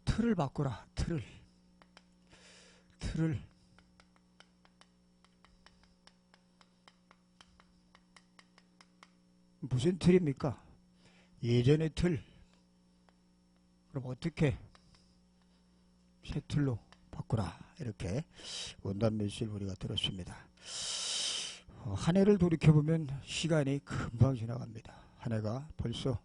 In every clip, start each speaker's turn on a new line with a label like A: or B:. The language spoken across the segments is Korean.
A: 틀을 바꾸라. 틀을 무슨 틀입니까? 예전의 틀. 그럼 어떻게 새 틀로 바꾸라. 이렇게 원단 메시지를 우리가 들었습니다. 한 해를 돌이켜보면 시간이 금방 지나갑니다. 한 해가 벌써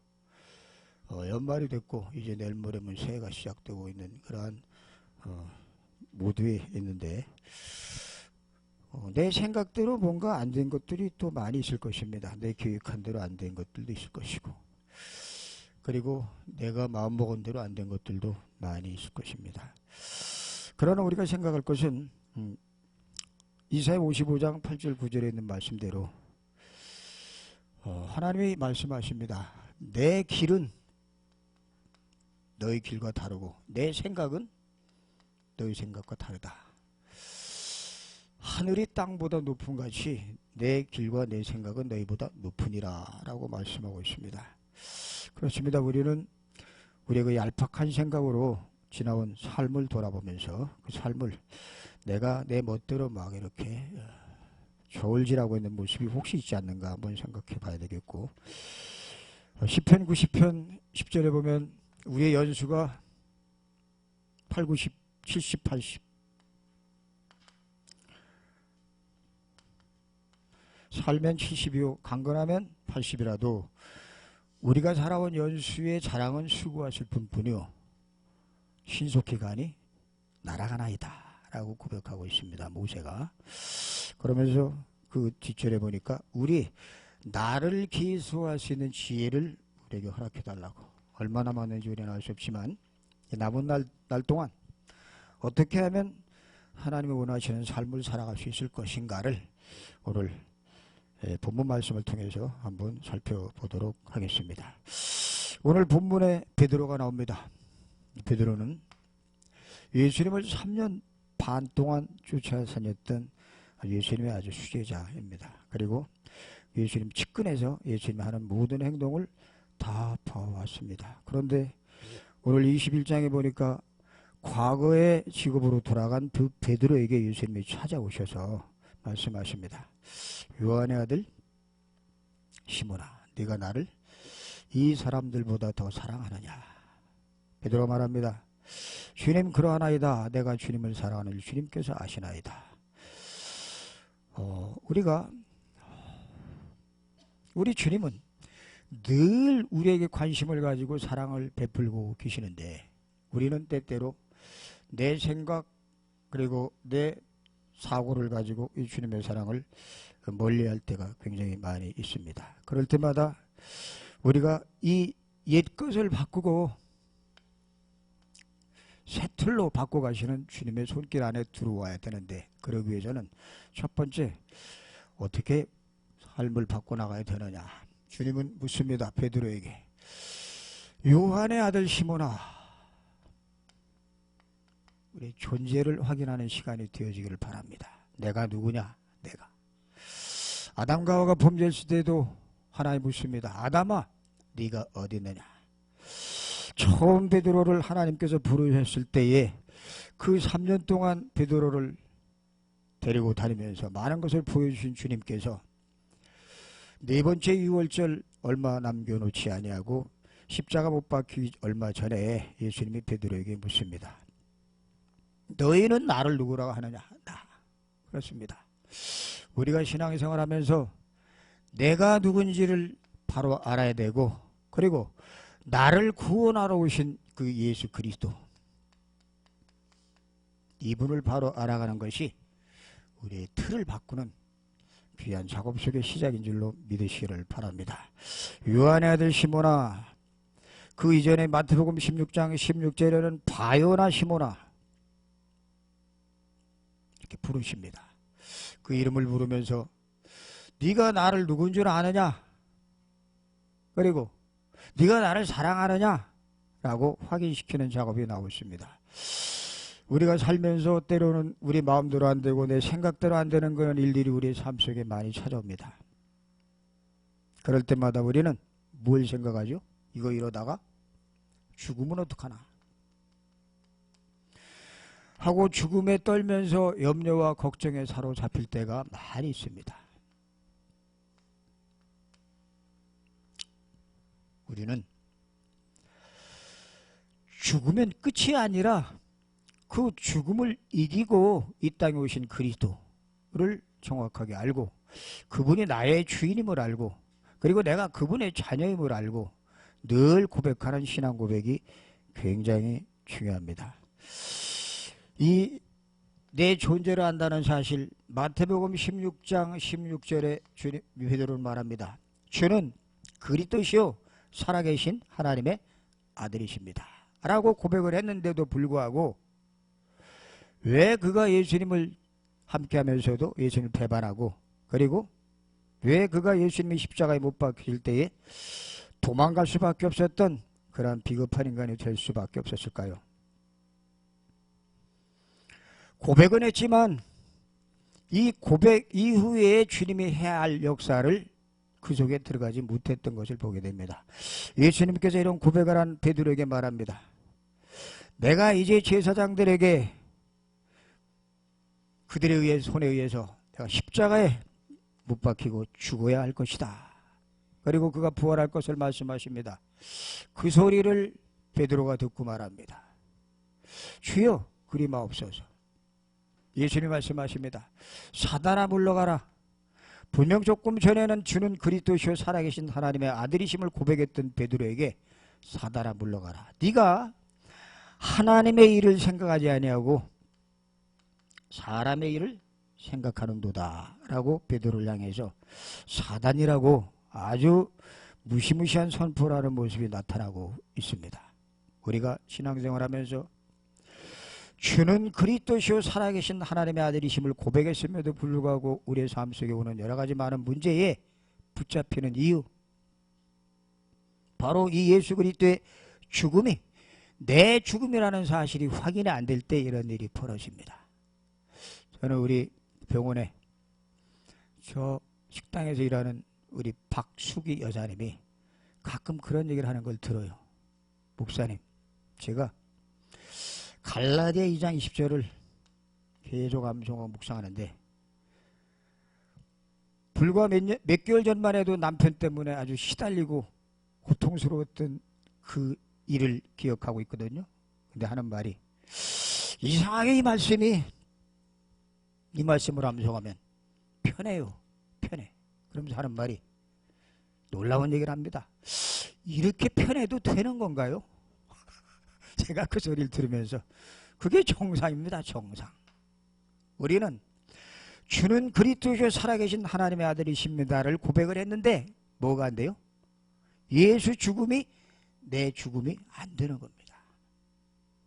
A: 연말이 됐고 이제 내일 모레면 새해가 시작되고 있는 그러한 모드에 있는데 내 생각대로 뭔가 안 된 것들이 또 많이 있을 것입니다. 내 계획한 대로 안 된 것들도 있을 것이고, 그리고 내가 마음먹은 대로 안 된 것들도 많이 있을 것입니다. 그러나 우리가 생각할 것은 이사야 55장 8절 9절에 있는 말씀대로 하나님이 말씀하십니다. 내 길은 너희 길과 다르고 내 생각은 너희 생각과 다르다. 하늘이 땅보다 높은 같이 내 길과 내 생각은 너희보다 높으니라 라고 말씀하고 있습니다. 그렇습니다. 우리는 우리의 그 얄팍한 생각으로 지나온 삶을 돌아보면서 그 삶을 내가 내 멋대로 막 이렇게 저울질하고 있는 모습이 혹시 있지 않는가 한번 생각해 봐야 되겠고, 시편 90편 10절에 보면 우리의 연수가 8, 90, 70, 80 살면 70이요 강건하면 80이라도 우리가 살아온 연수의 자랑은 수고하실 분뿐이요 신속히 가니 날아가나이다 라고 고백하고 있습니다. 모세가. 그러면서 그 뒷절에 보니까 우리 나를 기수할 수 있는 지혜를 우리에게 허락해 달라고. 얼마나 많은지 우리는 알 수 없지만 남은 날 동안 어떻게 하면 하나님이 원하시는 삶을 살아갈 수 있을 것인가를 오늘 본문 말씀을 통해서 한번 살펴보도록 하겠습니다. 오늘 본문에 베드로가 나옵니다. 베드로는 예수님을 3년 반 동안 쫓아다녔던 예수님의 아주 수제자입니다. 그리고 예수님 측근에서 예수님이 하는 모든 행동을 다 봐왔습니다. 그런데 오늘 21장에 보니까 과거의 직업으로 돌아간 그 베드로에게 예수님이 찾아오셔서 말씀하십니다. 요한의 아들 시몬아, 네가 나를 이 사람들보다 더 사랑하느냐. 베드로가 말합니다. 주님 그러하나이다. 내가 주님을 사랑하는 주님께서 아시나이다. 우리 주님은 늘 우리에게 관심을 가지고 사랑을 베풀고 계시는데 우리는 때때로 내 생각 그리고 내 사고를 가지고 이 주님의 사랑을 멀리할 때가 굉장히 많이 있습니다. 그럴 때마다 우리가 이 옛것을 바꾸고 새 틀로 바꿔가시는 주님의 손길 안에 들어와야 되는데, 그러기 위해서는 첫 번째 어떻게 삶을 바꿔나가야 되느냐. 주님은 묻습니다. 베드로에게. 요한의 아들 시몬아, 우리 존재를 확인하는 시간이 되어지기를 바랍니다. 내가 누구냐? 내가. 아담과 하와가 범죄했을 때도 하나님 묻습니다. 아담아, 네가 어디 있느냐? 처음 베드로를 하나님께서 부르셨을 때에 그 3년 동안 베드로를 데리고 다니면서 많은 것을 보여주신 주님께서 네 번째 유월절 얼마 남겨놓지 아니하고 십자가 못 박히기 얼마 전에 예수님이 베드로에게 묻습니다. 너희는 나를 누구라고 하느냐? 나. 그렇습니다. 우리가 신앙생활 하면서 내가 누군지를 바로 알아야 되고, 그리고 나를 구원하러 오신 그 예수 그리스도, 이분을 바로 알아가는 것이 우리의 틀을 바꾸는 귀한 작업 속의 시작인 줄로 믿으시기를 바랍니다. 요한의 아들 시몬아, 그 이전에 마태복음 16장 16절에는 바요나 시몬아 이렇게 부르십니다. 그 이름을 부르면서 네가 나를 누군 줄 아느냐? 그리고 네가 나를 사랑하느냐? 라고 확인시키는 작업이 나오고 있습니다. 우리가 살면서 때로는 우리 마음대로 안 되고 내 생각대로 안 되는 것은 일일이 우리의 삶 속에 많이 찾아옵니다. 그럴 때마다 우리는 뭘 생각하죠? 이거 이러다가 죽으면 어떡하나 하고 죽음에 떨면서 염려와 걱정에 사로잡힐 때가 많이 있습니다. 우리는 죽으면 끝이 아니라 그 죽음을 이기고 이 땅에 오신 그리스도를 정확하게 알고 그분이 나의 주인임을 알고 그리고 내가 그분의 자녀임을 알고 늘 고백하는 신앙 고백이 굉장히 중요합니다. 이 내 존재를 안다는 사실 마태복음 16장 16절에 주님 베드로는 말합니다. 주는 그리스도시요 살아계신 하나님의 아들이십니다. 라고 고백을 했는데도 불구하고 왜 그가 예수님을 함께하면서도 예수님을 배반하고 그리고 왜 그가 예수님이 십자가에 못 박힐 때에 도망갈 수밖에 없었던 그러한 비겁한 인간이 될 수밖에 없었을까요? 고백은 했지만 이 고백 이후에 주님이 해야 할 역사를 그 속에 들어가지 못했던 것을 보게 됩니다. 예수님께서 이런 고백을 한 베드로에게 말합니다. 내가 이제 제사장들에게 그들에 의해 손에 의해서 내가 십자가에 못 박히고 죽어야 할 것이다. 그리고 그가 부활할 것을 말씀하십니다. 그 소리를 베드로가 듣고 말합니다. 주여 그리 마옵소서. 예수님이 말씀하십니다. 사단아 물러가라. 분명 조금 전에는 주는 그리스도시요 살아계신 하나님의 아들이심을 고백했던 베드로에게 사단아 물러가라. 네가 하나님의 일을 생각하지 아니하고 사람의 일을 생각하는도다 라고 베드로를 향해서 사단이라고 아주 무시무시한 선포라는 모습이 나타나고 있습니다. 우리가 신앙생활하면서 주는 그리스도시요 살아계신 하나님의 아들이심을 고백했음에도 불구하고 우리의 삶 속에 오는 여러 가지 많은 문제에 붙잡히는 이유, 바로 이 예수 그리스도의 죽음이 내 죽음이라는 사실이 확인이 안 될 때 이런 일이 벌어집니다. 저는 우리 병원에 저 식당에서 일하는 우리 박수기 여사님이 가끔 그런 얘기를 하는 걸 들어요. 목사님, 제가 갈라디아 2장 20절을 계속 암송하고 묵상하는데 불과 몇 개월 전만 해도 남편 때문에 아주 시달리고 고통스러웠던 그 일을 기억하고 있거든요. 근데 하는 말이 이상하게 이 말씀을 암송하면 편해요. 편해. 그러면서 하는 말이 놀라운 얘기를 합니다. 이렇게 편해도 되는 건가요? 제가 그 소리를 들으면서 그게 정상입니다. 정상. 우리는 주는 그리스도시요 살아계신 하나님의 아들이십니다를 고백을 했는데 뭐가 안 돼요? 예수 죽음이 내 죽음이 안 되는 겁니다.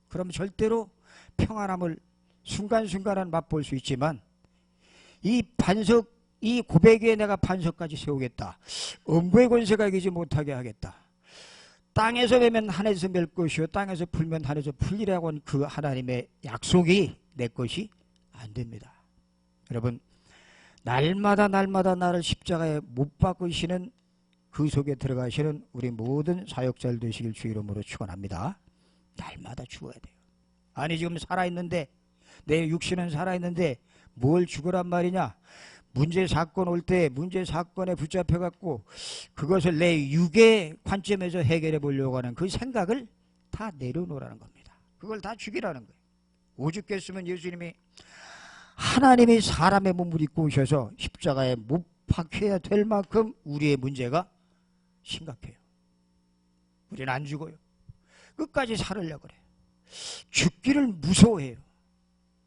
A: 그럼 절대로 평안함을 순간순간은 맛볼 수 있지만 이 고백 위에 내가 반석까지 세우겠다. 음부의 권세가 이기지 못하게 하겠다. 땅에서 매면 하늘에서 맬 것이요 땅에서 풀면 하늘에서 풀리라고 한 그 하나님의 약속이 내 것이 안 됩니다. 여러분, 날마다 나를 십자가에 못 박으시는 그 속에 들어가시는 우리 모든 사역자들 되시길 주 이름으로 축원합니다. 날마다 죽어야 돼요. 아니 지금 살아있는데 내 육신은 살아있는데 뭘 죽으란 말이냐. 문제 사건 올 때 문제 사건에 붙잡혀 갖고 그것을 내 육의 관점에서 해결해 보려고 하는 그 생각을 다 내려놓으라는 겁니다. 그걸 다 죽이라는 거예요. 오죽했으면 예수님이 하나님이 사람의 몸을 입고 오셔서 십자가에 못 박혀야 될 만큼 우리의 문제가 심각해요. 우리는 안 죽어요. 끝까지 살으려고 그래요. 죽기를 무서워해요.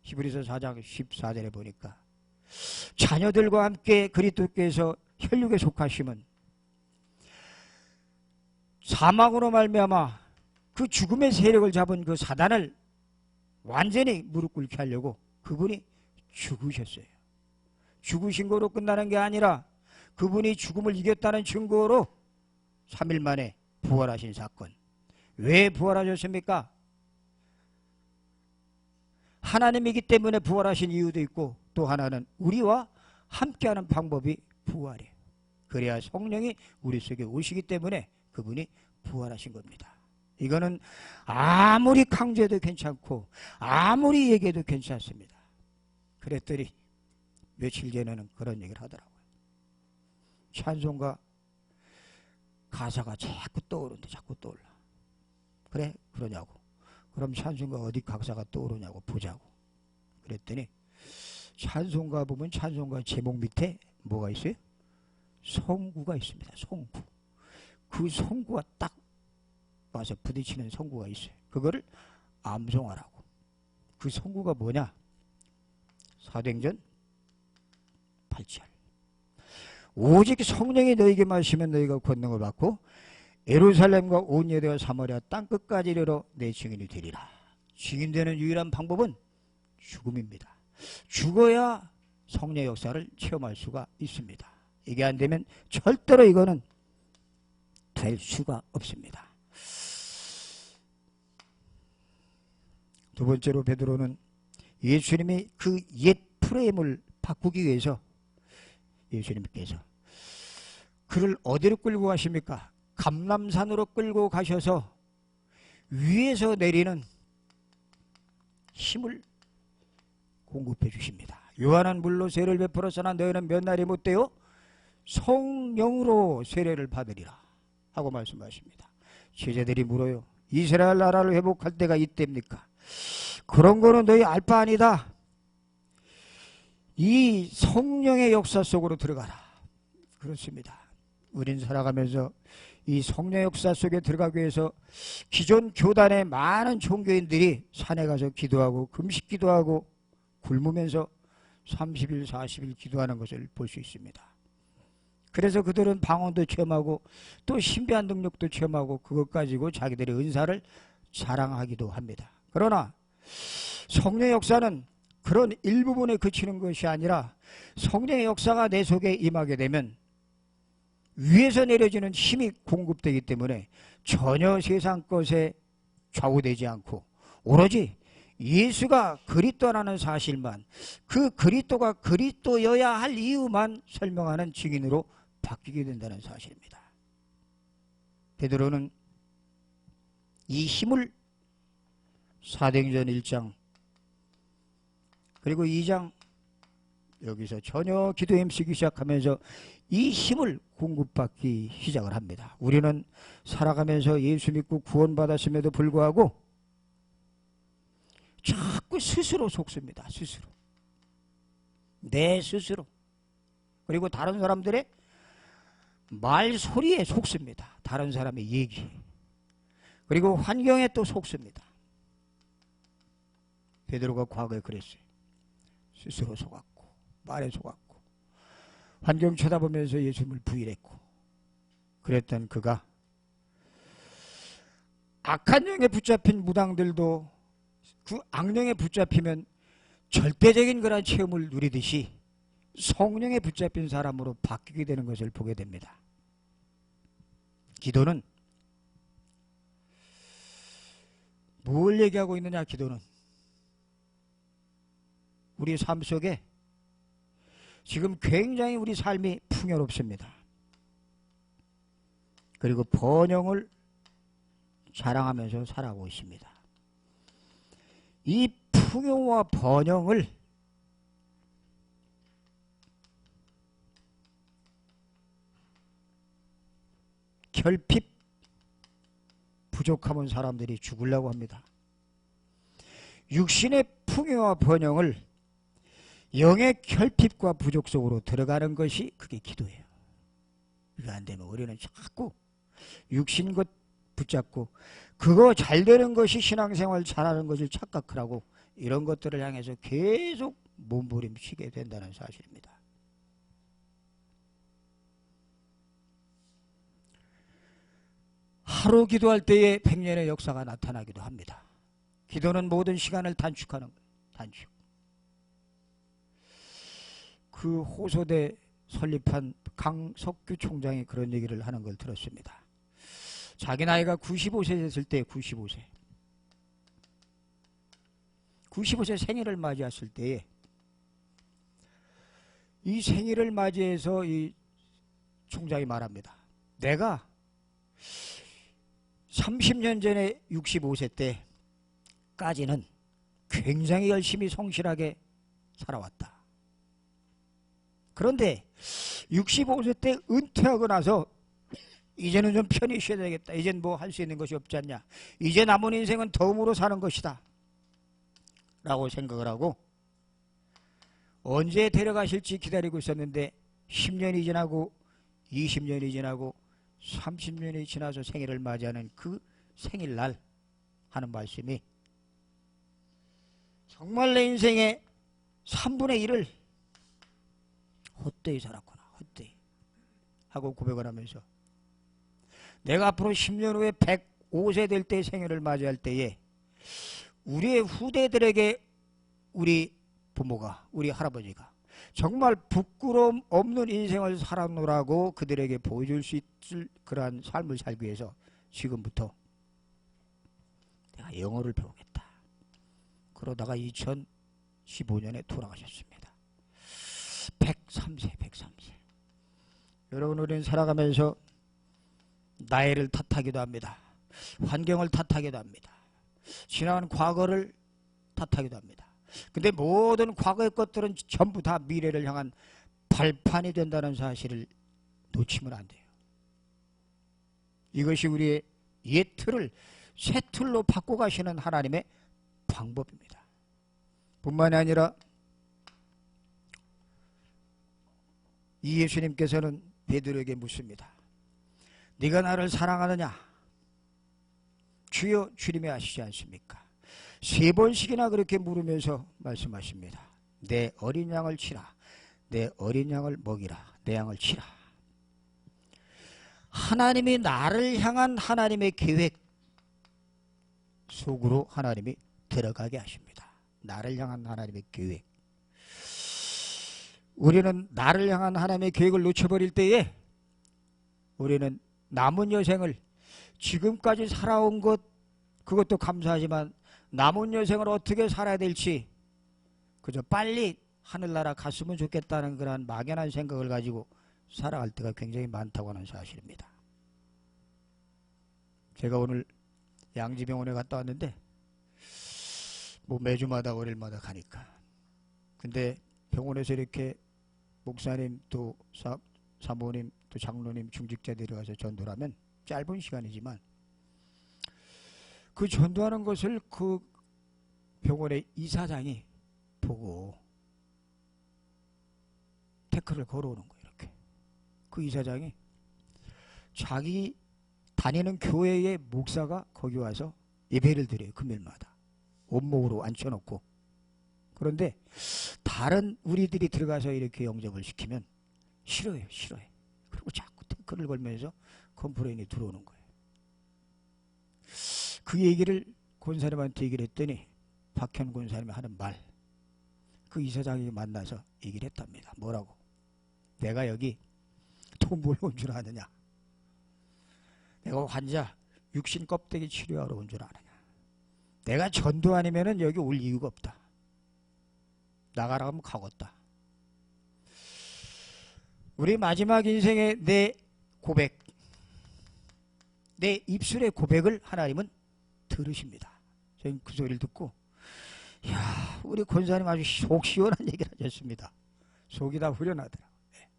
A: 히브리서 4장 14절에 보니까 자녀들과 함께 그리스도께서 혈육에 속하심은 사망으로 말미암아 그 죽음의 세력을 잡은 그 사단을 완전히 무릎 꿇게 하려고 그분이 죽으셨어요. 죽으신 거로 끝나는 게 아니라 그분이 죽음을 이겼다는 증거로 3일 만에 부활하신 사건. 왜 부활하셨습니까? 하나님이기 때문에 부활하신 이유도 있고 또 하나는 우리와 함께하는 방법이 부활이에요. 그래야 성령이 우리 속에 오시기 때문에 그분이 부활하신 겁니다. 이거는 아무리 강조해도 괜찮고 아무리 얘기해도 괜찮습니다. 그랬더니 며칠 전에는 그런 얘기를 하더라고요. 찬송가 가사가 자꾸 떠오르는데 자꾸 떠올라. 그래? 그러냐고. 그럼 찬송가 어디 가사가 떠오르냐고 보자고. 그랬더니 찬송가 보면 찬송가 제목 밑에 뭐가 있어요? 성구가 있습니다. 성구. 그 성구가 딱 와서 부딪히는 성구가 있어요. 그거를 암송하라고. 그 성구가 뭐냐? 사도행전 8절. 오직 성령이 너에게 마시면 너희가 권능을 받고 예루살렘과 온 유대와 사마리아 땅끝까지 이르러 내 증인이 되리라. 증인되는 유일한 방법은 죽음입니다. 죽어야 성령의 역사를 체험할 수가 있습니다. 이게 안 되면 절대로 이거는 될 수가 없습니다. 두 번째로 베드로는 예수님이 그 옛 프레임을 바꾸기 위해서 예수님께서 그를 어디로 끌고 가십니까? 감람산으로 끌고 가셔서 위에서 내리는 힘을 공급해 주십니다. 요한은 물로 세례를 베풀었으나 너희는 몇 날이 못되어 성령으로 세례를 받으리라 하고 말씀하십니다. 제자들이 물어요. 이스라엘 나라를 회복할 때가 이때입니까? 그런 거는 너희 알 바 아니다. 이 성령의 역사 속으로 들어가라. 그렇습니다. 우린 살아가면서 이 성령 역사 속에 들어가기 위해서 기존 교단의 많은 종교인들이 산에 가서 기도하고 금식 기도하고 굶으면서 30일 40일 기도하는 것을 볼 수 있습니다. 그래서 그들은 방언도 체험하고 또 신비한 능력도 체험하고 그것 가지고 자기들의 은사를 자랑하기도 합니다. 그러나 성령의 역사는 그런 일부분에 그치는 것이 아니라 성령의 역사가 내 속에 임하게 되면 위에서 내려지는 힘이 공급되기 때문에 전혀 세상 것에 좌우되지 않고 오로지 예수가 그리스도라는 사실만, 그 그리스도가 그리스도여야 할 이유만 설명하는 증인으로 바뀌게 된다는 사실입니다. 베드로는 이 힘을 사도행전 1장 그리고 2장 여기서 전혀 기도에 힘쓰기 시작하면서 이 힘을 공급받기 시작을 합니다. 우리는 살아가면서 예수 믿고 구원받았음에도 불구하고 자꾸 스스로 속습니다. 스스로. 내 스스로. 그리고 다른 사람들의 말소리에 속습니다. 다른 사람의 얘기. 그리고 환경에 또 속습니다. 베드로가 과거에 그랬어요. 스스로 속았고 말에 속았고 환경 쳐다보면서 예수님을 부인했고 그랬던 그가 악한 영에 붙잡힌 무당들도 그 악령에 붙잡히면 절대적인 그런 체험을 누리듯이 성령에 붙잡힌 사람으로 바뀌게 되는 것을 보게 됩니다. 기도는 뭘 얘기하고 있느냐? 기도는 우리 삶 속에 지금 굉장히 우리 삶이 풍요롭습니다. 그리고 번영을 자랑하면서 살아가고 있습니다. 이 풍요와 번영을 결핍 부족하면 사람들이 죽으려고 합니다. 육신의 풍요와 번영을 영의 결핍과 부족 속으로 들어가는 것이 그게 기도예요. 그게 안 되면 우리는 자꾸 육신 것 붙잡고 그거 잘 되는 것이 신앙생활 잘하는 것을 착각하라고 이런 것들을 향해서 계속 몸부림치게 된다는 사실입니다. 하루 기도할 때에 100년의 역사가 나타나기도 합니다. 기도는 모든 시간을 단축하는 거예요. 단축. 그 호소대 설립한 강석규 총장이 그런 얘기를 하는 걸 들었습니다. 자기 나이가 95세 됐을 때 95세 생일을 맞이했을 때에 이 생일을 맞이해서 이 총장이 말합니다. 내가 30년 전에 65세 때까지는 굉장히 열심히 성실하게 살아왔다. 그런데 65세 때 은퇴하고 나서 이제는 좀 편히 쉬어야 되겠다. 이젠 뭐 할 수 있는 것이 없지 않냐. 이제 남은 인생은 덤으로 사는 것이다. 라고 생각을 하고 언제 데려가실지 기다리고 있었는데 10년이 지나고 20년이 지나고 30년이 지나서 생일을 맞이하는 그 생일날 하는 말씀이 정말 내 인생의 3분의 1을 헛되이 살았구나. 헛되이 하고 고백을 하면서 내가 앞으로 10년 후에 105세 될 때 생일을 맞이할 때에 우리의 후대들에게 우리 부모가 우리 할아버지가 정말 부끄러움 없는 인생을 살아노라고 그들에게 보여줄 수 있을 그러한 삶을 살기 위해서 지금부터 내가 영어를 배우겠다. 그러다가 2015년에 돌아가셨습니다. 103세. 여러분, 우리는 살아가면서 나이를 탓하기도 합니다. 환경을 탓하기도 합니다. 지나간 과거를 탓하기도 합니다. 근데 모든 과거의 것들은 전부 다 미래를 향한 발판이 된다는 사실을 놓치면 안 돼요. 이것이 우리의 옛 틀을 새 틀로 바꿔가시는 하나님의 방법입니다. 뿐만이 아니라 이 예수님께서는 베드로에게 묻습니다. 네가 나를 사랑하느냐? 주여, 주님이 아시지 않습니까? 3번씩이나 그렇게 물으면서 말씀하십니다. 내 어린 양을 치라. 내 어린 양을 먹이라. 내 양을 치라. 하나님이 나를 향한 하나님의 계획 속으로 하나님이 들어가게 하십니다. 나를 향한 하나님의 계획. 우리는 나를 향한 하나님의 계획을 놓쳐버릴 때에 우리는 남은 여생을 지금까지 살아온 것 그것도 감사하지만 남은 여생을 어떻게 살아야 될지 그저 빨리 하늘나라 갔으면 좋겠다는 그런 막연한 생각을 가지고 살아갈 때가 굉장히 많다고 하는 사실입니다. 제가 오늘 양지병원에 갔다 왔는데 뭐 매주마다 월요일마다 가니까 근데 병원에서 이렇게 목사님 또 사모님 또 장로님 중직자들이 가서 전도를 하면 짧은 시간이지만 그 전도하는 것을 그 병원의 이사장이 보고 태클을 걸어오는 거예요. 이렇게 그 이사장이 자기 다니는 교회의 목사가 거기 와서 예배를 드려요. 금요일마다 원목으로 앉혀놓고. 그런데 다른 우리들이 들어가서 이렇게 영접을 시키면 싫어해. 그리고 자꾸 태클을 걸면서 컴플레인이 들어오는 거예요. 그 얘기를 권사님한테 얘기를 했더니 박현 권사님이 하는 말, 그 이사장이 만나서 얘기를 했답니다. 뭐라고? 내가 여기 돈 벌러 온 줄 아느냐? 내가 환자 육신 껍데기 치료하러 온 줄 아느냐? 내가 전도 아니면은 여기 올 이유가 없다. 나가라 하면 가겠다. 우리 마지막 인생의 내 고백, 내 입술의 고백을 하나님은 들으십니다. 저는 그 소리를 듣고 야, 우리 권사님 아주 속 시원한 얘기를 하셨습니다. 속이 다 후련하더라고요. 네.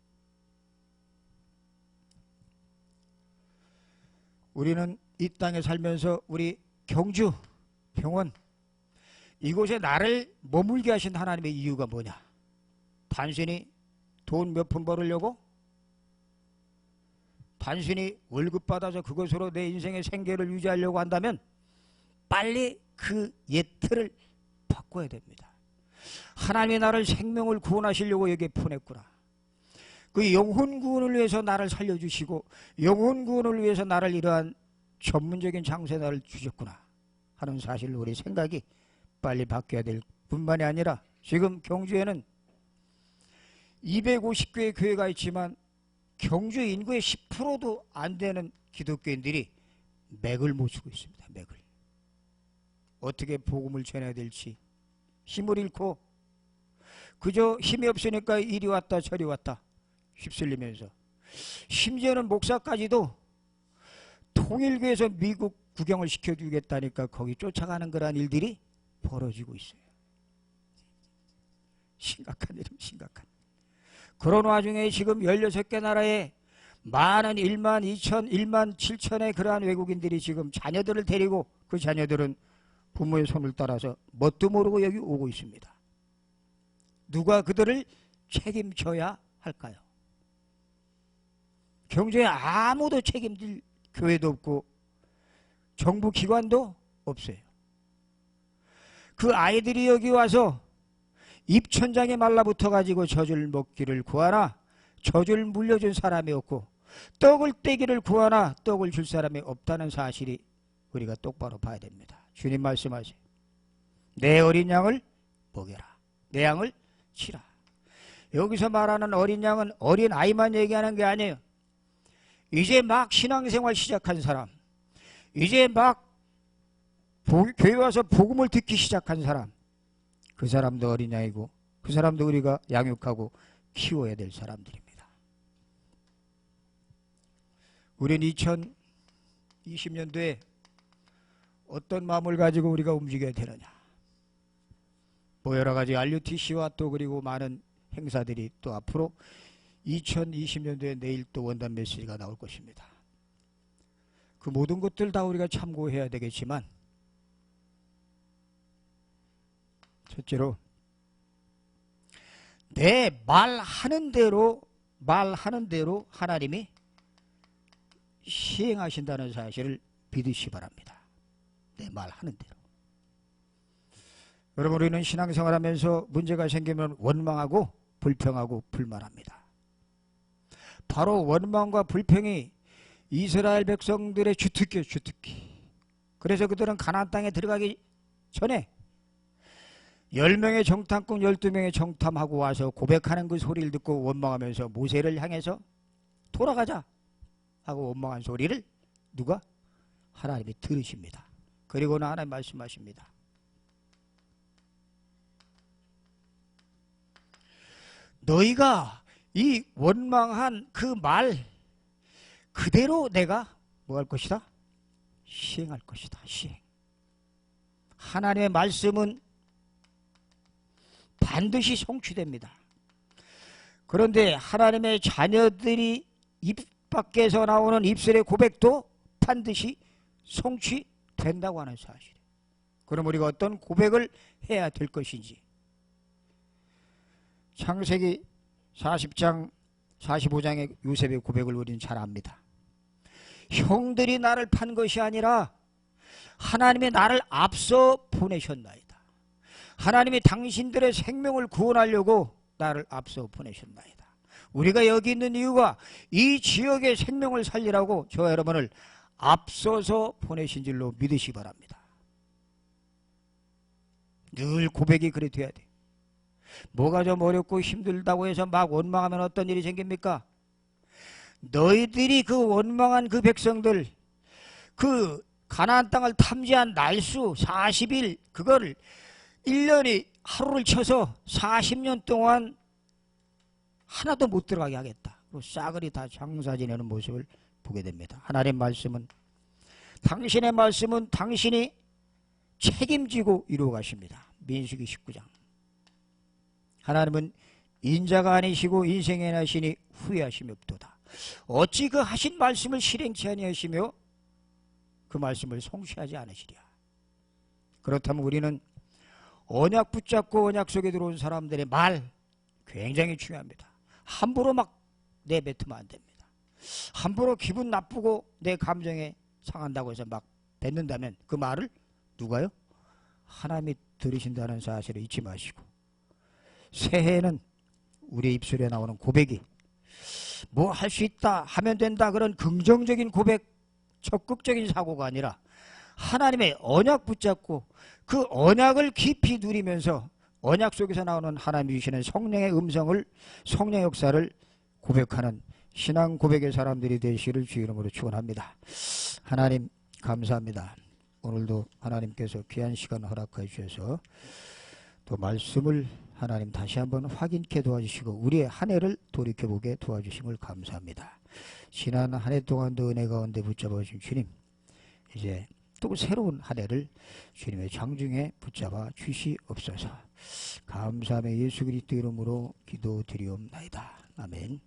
A: 우리는 이 땅에 살면서 우리 경주, 병원 이곳에 나를 머물게 하신 하나님의 이유가 뭐냐? 단순히 돈 몇 푼 벌으려고? 단순히 월급 받아서 그것으로 내 인생의 생계를 유지하려고 한다면 빨리 그 옛 틀을 바꿔야 됩니다. 하나님이 나를 생명을 구원하시려고 여기에 보냈구나. 그 영혼 구원을 위해서 나를 살려주시고 영혼 구원을 위해서 나를 이러한 전문적인 장소에 나를 주셨구나 하는 사실을 우리 생각이 빨리 바뀌어야 될 뿐만이 아니라 지금 경주에는 250개의 교회가 있지만 경주 인구의 10%도 안 되는 기독교인들이 맥을 못 쓰고 있습니다. 맥을. 어떻게 복음을 전해야 될지 힘을 잃고 그저 힘이 없으니까 이리 왔다 저리 왔다 휩쓸리면서 심지어는 목사까지도 통일교에서 미국 구경을 시켜주겠다니까 거기 쫓아가는 그런 일들이 벌어지고 있어요. 심각한 일은 심각한. 그런 와중에 지금 16개 나라에 많은 1만 2천, 1만 7천의 그러한 외국인들이 지금 자녀들을 데리고 그 자녀들은 부모의 손을 따라서 뭣도 모르고 여기 오고 있습니다. 누가 그들을 책임져야 할까요? 경제에 아무도 책임질 교회도 없고 정부 기관도 없어요. 그 아이들이 여기 와서 입천장에 말라붙어 가지고 젖을 먹기를 구하나 젖을 물려준 사람이 없고 떡을 떼기를 구하나 떡을 줄 사람이 없다는 사실이 우리가 똑바로 봐야 됩니다. 주님 말씀하세요. 내 어린 양을 먹여라. 내 양을 치라. 여기서 말하는 어린 양은 어린 아이만 얘기하는 게 아니에요. 이제 막 신앙생활 시작한 사람, 이제 막 교회 와서 복음을 듣기 시작한 사람, 그 사람도 어린 양이고 그 사람도 우리가 양육하고 키워야 될 사람들입니다. 우리는 2020년도에 어떤 마음을 가지고 우리가 움직여야 되느냐. 뭐 여러 가지 RUTC와 또 그리고 많은 행사들이 또 앞으로 2020년도에 내일 또 원단 메시지가 나올 것입니다. 그 모든 것들 다 우리가 참고해야 되겠지만 첫째로 내 말하는 대로 하나님이 시행하신다는 사실을 믿으시 바랍니다. 내 말하는 대로. 여러분 우리는 신앙생활하면서 문제가 생기면 원망하고 불평하고 불만합니다. 바로 원망과 불평이 이스라엘 백성들의 주특기예요. 주특기. 그래서 그들은 가나안 땅에 들어가기 전에 10명의 정탐꾼 12명의 정탐하고 와서 고백하는 그 소리를 듣고 원망하면서 모세를 향해서 돌아가자 하고 원망한 소리를 누가? 하나님이 들으십니다. 그리고는 하나님 말씀하십니다. 너희가 이 원망한 그 말 그대로 내가 뭐 할 것이다? 시행할 것이다. 시행. 하나님의 말씀은 반드시 성취됩니다. 그런데 하나님의 자녀들이 입 밖에서 나오는 입술의 고백도 반드시 성취된다고 하는 사실. 그럼 우리가 어떤 고백을 해야 될 것인지. 창세기 40장 45장의 요셉의 고백을 우리는 잘 압니다. 형들이 나를 판 것이 아니라 하나님이 나를 앞서 보내셨나이다. 하나님이 당신들의 생명을 구원하려고 나를 앞서 보내셨나이다. 우리가 여기 있는 이유가 이 지역의 생명을 살리라고 저와 여러분을 앞서서 보내신 줄로 믿으시 바랍니다. 늘 고백이 그래 돼야 돼. 뭐가 좀 어렵고 힘들다고 해서 막 원망하면 어떤 일이 생깁니까? 너희들이 그 원망한 그 백성들, 그 가나안 땅을 탐지한 날수 40일, 그거를 1년이 하루를 쳐서 40년 동안 하나도 못 들어가게 하겠다. 그리고 싸그리 다 장사 지내는 모습을 보게 됩니다. 하나님의 말씀은, 당신의 말씀은 당신이 책임지고 이루어 가십니다. 민수기 19장. 하나님은 인자가 아니시고 인생이 아니시니 후회하심이 없도다. 어찌 그 하신 말씀을 실행치 아니하시며 그 말씀을 성취하지 않으시랴. 그렇다면 우리는 언약 붙잡고 언약 속에 들어온 사람들의 말 굉장히 중요합니다. 함부로 막 내뱉으면 안 됩니다. 함부로 기분 나쁘고 내 감정에 상한다고 해서 막 뱉는다면 그 말을 누가요? 하나님이 들으신다는 사실을 잊지 마시고, 새해에는 우리 입술에 나오는 고백이 뭐 할 수 있다, 하면 된다, 그런 긍정적인 고백, 적극적인 사고가 아니라 하나님의 언약 붙잡고 그 언약을 깊이 누리면서 언약 속에서 나오는 하나님이 주시는 성령의 음성을, 성령의 역사를 고백하는 신앙 고백의 사람들이 되시기를 주 이름으로 축원합니다. 하나님 감사합니다. 오늘도 하나님께서 귀한 시간 허락해 주셔서 또 말씀을 하나님 다시 한번 확인케 도와주시고 우리의 한 해를 돌이켜보게 도와주심을 감사합니다. 지난 한 해 동안도 은혜 가운데 붙잡아 주신 주님, 이제 또 새로운 한 해를 주님의 장중에 붙잡아 주시옵소서. 감사함의 예수 그리스도 이름으로 기도드리옵나이다. 아멘.